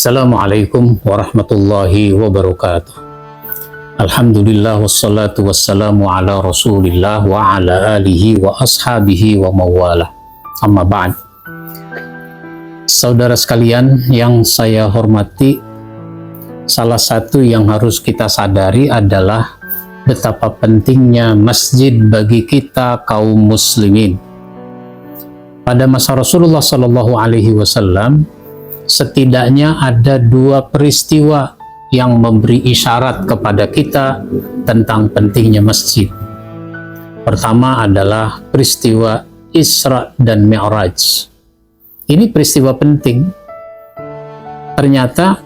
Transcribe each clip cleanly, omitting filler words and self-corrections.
Assalamualaikum warahmatullahi wabarakatuh. Alhamdulillah wassalatu wassalamu ala rasulillah wa ala alihi wa ashabihi wa mawala. Amma ba'd. Saudara sekalian yang saya hormati, salah satu yang harus kita sadari adalah betapa pentingnya masjid bagi kita kaum muslimin. Pada masa Rasulullah Shallallahu Alaihi Wasallam, setidaknya ada dua peristiwa yang memberi isyarat kepada kita tentang pentingnya masjid. Pertama adalah peristiwa Isra dan Mi'raj. Ini peristiwa penting. Ternyata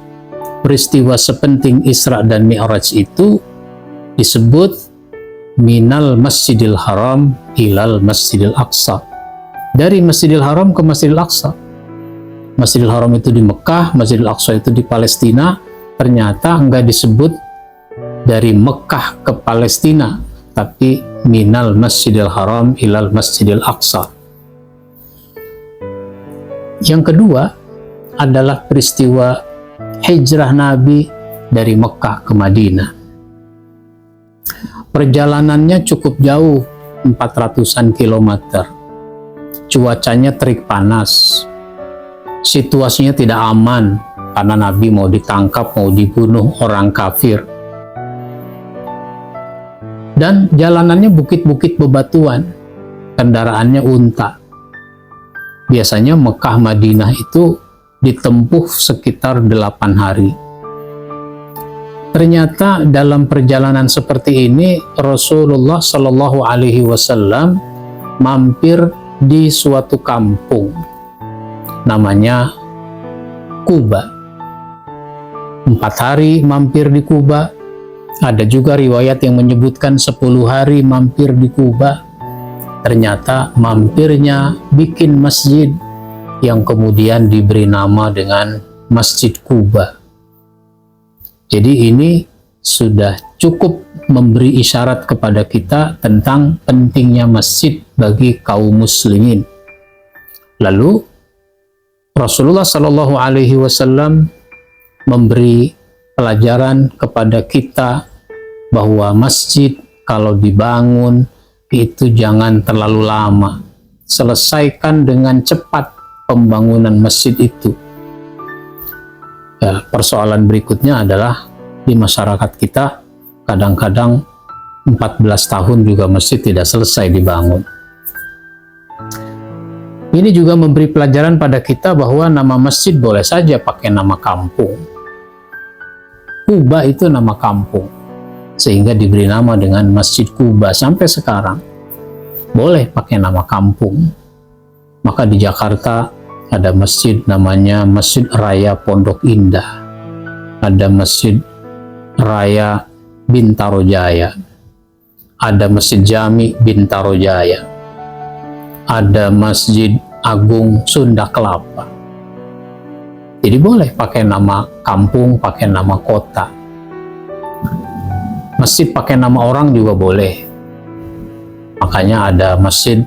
peristiwa sepenting Isra dan Mi'raj itu disebut minal Masjidil Haram ilal Masjidil Aqsa. Dari Masjidil Haram ke Masjidil Aqsa. Masjidil Haram itu di Mekah, Masjidil Aqsa itu di Palestina. Ternyata enggak disebut dari Mekah ke Palestina, tapi minal Masjidil Haram ilal Masjidil Aqsa. Yang kedua adalah peristiwa hijrah Nabi dari Mekah ke Madinah. Perjalanannya cukup jauh, 400-an kilometer. Cuacanya terik panas. Situasinya tidak aman karena Nabi mau ditangkap, mau dibunuh orang kafir. Dan jalanannya bukit-bukit bebatuan, kendaraannya unta. Biasanya Mekah Madinah itu ditempuh sekitar 8 hari. Ternyata dalam perjalanan seperti ini Rasulullah Shallallahu Alaihi Wasallam mampir di suatu kampung namanya Kuba. 4 hari mampir di Kuba. Ada juga riwayat yang menyebutkan 10 hari mampir di Kuba. Ternyata mampirnya bikin masjid yang kemudian diberi nama dengan Masjid Kuba. Jadi ini sudah cukup memberi isyarat kepada kita tentang pentingnya masjid bagi kaum muslimin. Lalu Rasulullah Shallallahu Alaihi Wasallam memberi pelajaran kepada kita bahwa masjid kalau dibangun itu jangan terlalu lama. Selesaikan dengan cepat pembangunan masjid itu. Ya, persoalan berikutnya adalah di masyarakat kita kadang-kadang 14 tahun juga masjid tidak selesai dibangun. Ini juga memberi pelajaran pada kita bahwa nama masjid boleh saja pakai nama kampung. Kuba itu nama kampung, sehingga diberi nama dengan Masjid Kuba sampai sekarang. Boleh pakai nama kampung. Maka di Jakarta ada masjid namanya Masjid Raya Pondok Indah. Ada Masjid Raya Bintaro Jaya. Ada Masjid Jami Bintaro Jaya. Ada Masjid Agung Sunda Kelapa. Jadi boleh pakai nama kampung, pakai nama kota. Masjid pakai nama orang juga boleh. Makanya ada masjid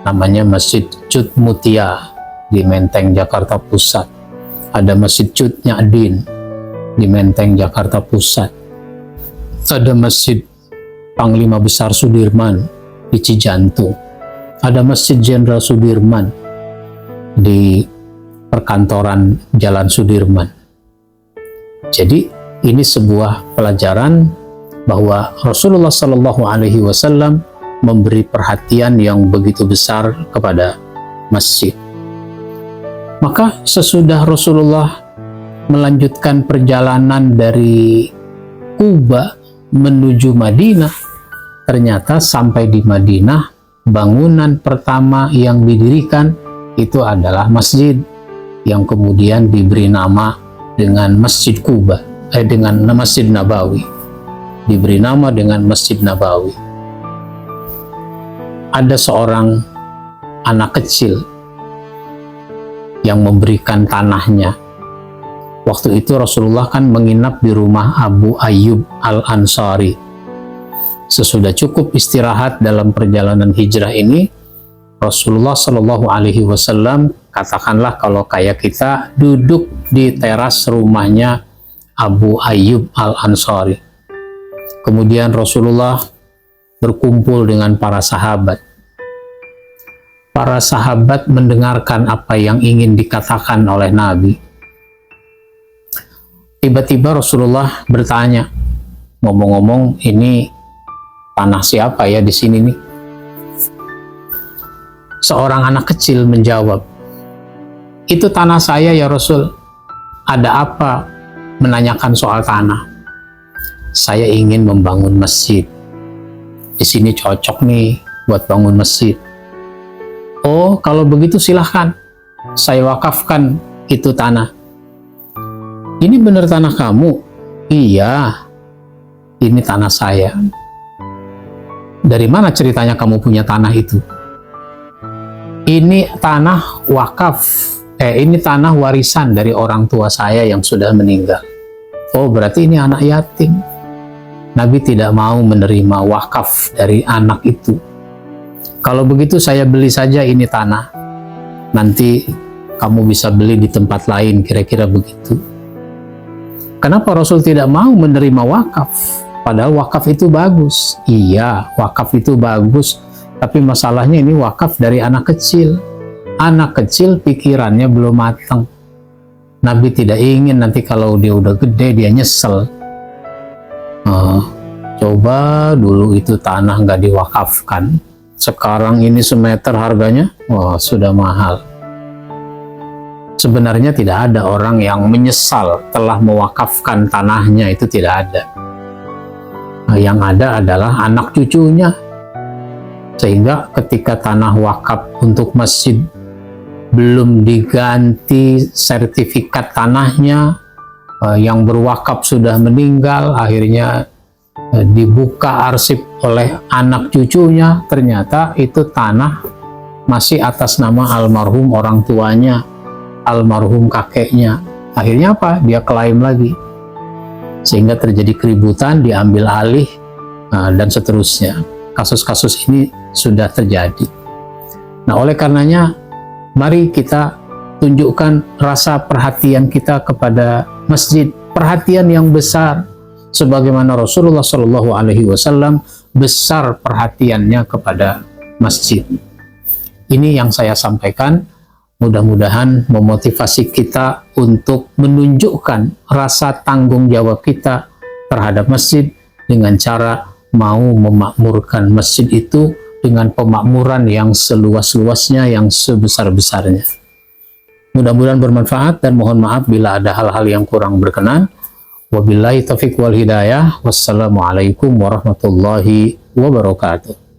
namanya Masjid Cut Mutia di Menteng, Jakarta Pusat. Ada Masjid Cut Nyadin di Menteng, Jakarta Pusat. Ada Masjid Panglima Besar Sudirman di Cijantung. Ada Masjid Jenderal Sudirman di perkantoran Jalan Sudirman. Jadi ini sebuah pelajaran bahwa Rasulullah Shallallahu Alaihi Wasallam memberi perhatian yang begitu besar kepada masjid. Maka sesudah Rasulullah melanjutkan perjalanan dari Kuba menuju Madinah, ternyata sampai di Madinah bangunan pertama yang didirikan itu adalah masjid yang kemudian diberi nama dengan Masjid Kuba, dengan Masjid Nabawi. Diberi nama dengan Masjid Nabawi. Ada seorang anak kecil yang memberikan tanahnya. Waktu itu Rasulullah kan menginap di rumah Abu Ayyub Al-Ansari. Sesudah cukup istirahat dalam perjalanan hijrah ini, Rasulullah Shallallahu Alaihi Wasallam katakanlah kalau kayak kita duduk di teras rumahnya Abu Ayyub Al-Ansari. Kemudian Rasulullah berkumpul dengan para sahabat. Para sahabat mendengarkan apa yang ingin dikatakan oleh Nabi. Tiba-tiba Rasulullah bertanya, ngomong-ngomong ini tanah siapa ya di sini nih? Seorang anak kecil menjawab, itu tanah saya ya Rasul. Ada apa menanyakan soal tanah? Saya ingin membangun masjid. Di sini cocok nih buat bangun masjid. Oh, kalau begitu silahkan. Saya wakafkan itu tanah. Ini benar tanah kamu? Iya, ini tanah saya. Dari mana ceritanya kamu punya tanah itu? Ini tanah wakaf. Ini tanah warisan dari orang tua saya yang sudah meninggal. Oh, berarti ini anak yatim. Nabi tidak mau menerima wakaf dari anak itu. Kalau begitu saya beli saja ini tanah. Nanti kamu bisa beli di tempat lain, kira-kira begitu. Kenapa Rasul tidak mau menerima wakaf? Padahal wakaf itu bagus. Iya, wakaf itu bagus. Tapi masalahnya ini wakaf dari anak kecil. Anak kecil pikirannya belum matang. Nabi tidak ingin nanti kalau dia udah gede dia nyesel. Coba dulu itu tanah nggak diwakafkan. Sekarang ini semeter harganya, wah sudah mahal. Sebenarnya tidak ada orang yang menyesal telah mewakafkan tanahnya, itu tidak ada. Yang ada adalah anak cucunya. Sehingga ketika tanah wakaf untuk masjid belum diganti sertifikat tanahnya, yang berwakaf sudah meninggal, akhirnya dibuka arsip oleh anak cucunya, ternyata itu tanah masih atas nama almarhum orang tuanya, almarhum kakeknya. Akhirnya apa? Dia klaim lagi. Sehingga terjadi keributan, diambil alih, dan seterusnya. Kasus-kasus ini sudah terjadi. Nah, oleh karenanya, mari kita tunjukkan rasa perhatian kita kepada masjid, perhatian yang besar, sebagaimana Rasulullah Shallallahu Alaihi Wasallam besar perhatiannya kepada masjid. Ini yang saya sampaikan. Mudah-mudahan memotivasi kita untuk menunjukkan rasa tanggung jawab kita terhadap masjid dengan cara mau memakmurkan masjid itu dengan pemakmuran yang seluas-luasnya, yang sebesar-besarnya. Mudah-mudahan bermanfaat dan mohon maaf bila ada hal-hal yang kurang berkenan. Wabillahi taufiq wal hidayah. Wassalamualaikum warahmatullahi wabarakatuh.